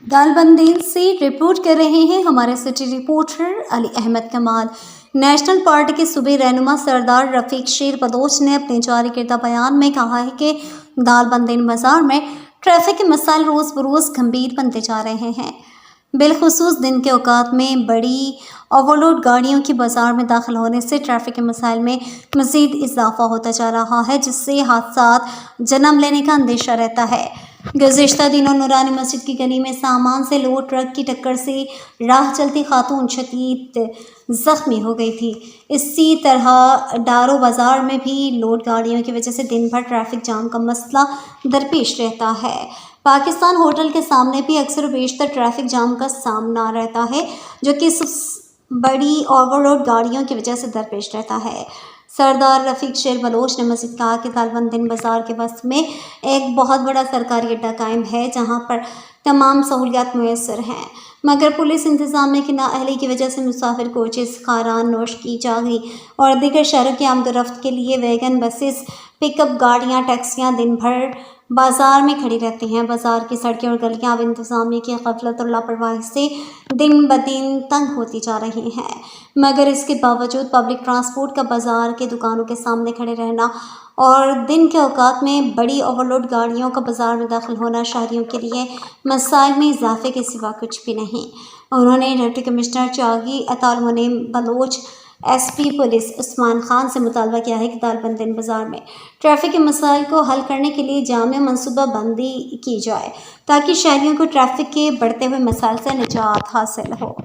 दालबंदेल से रिपोर्ट कर रहे हैं हमारे सिटी रिपोर्टर अली अहमद कमाल। नेशनल पार्टी के सूबे रहनुमा सरदार रफीक शेर बलोच ने अपने जारी करदा बयान में कहा है कि दालबंदेल बाजार में ट्रैफिक के मसाइल रोज़ बरोज़ गंभीर बनते जा रहे हैं। बिलखुसूस दिन के औकात में बड़ी ओवरलोड गाड़ियों की बाजार में दाखिल होने से ट्रैफिक के मसाइल में मज़ीद इजाफा होता जा रहा है, जिससे हादसात जन्म लेने का अंदेशा रहता है। गुज़िश्ता दिनों नूरानी मस्जिद की गली में सामान से लोड ट्रक की टक्कर से राह चलती खातून शदीद ज़ख्मी हो गई थी। इसी तरह डारो बाज़ार में भी लोड गाड़ियों की वजह से दिन भर ट्रैफिक जाम का मसला दरपेश रहता है। पाकिस्तान होटल के सामने भी अक्सर बेशतर ट्रैफिक जाम का सामना रहता है, जो कि बड़ी ओवरलोड गाड़ियों की वजह से दरपेश रहता है। सरदार रफीक शेर बलोच ने मज़ीद कहा कि दालबंदेल बाज़ार के वस्त में एक बहुत बड़ा सरकारी अड्डा कायम है, जहां पर तमाम सहूलियात मुयसर हैं, मगर पुलिस इंतज़ामिया की नाअहली की वजह से मुसाफिर कोचेस, खारान, नौशकी, जागरी और दीगर शहरों की आमदोरफ्त के लिए वैगन, बसेस, पिकअप गाड़ियाँ, टैक्सियाँ दिन भर बाज़ार में खड़ी रहती हैं। बाज़ार की सड़कें और गलियाँ अब इंतज़ामिया की गफलत और लापरवाही से दिन ब दिन तंग होती जा रही हैं, मगर इसके बावजूद पब्लिक ट्रांसपोर्ट का बाज़ार के दुकानों के सामने खड़े रहना और दिन के औकात में बड़ी ओवरलोड गाड़ियों का बाज़ार में दाखिल होना शहरियों के लिए मसाइल में इजाफे के सिवा कुछ भी नहीं। उन्होंने deputy commissioner Chagai Atal Munim Baloch, SP police Usman Khan से मुतालबा किया है कि दालबंदेल बाज़ार में ट्रैफिक के मसाइल को हल करने के लिए जामिया मनसूबा बंदी की जाए, ताकि शहरियों को ट्रैफिक के बढ़ते हुए मसाइल से निजात हासिल हो।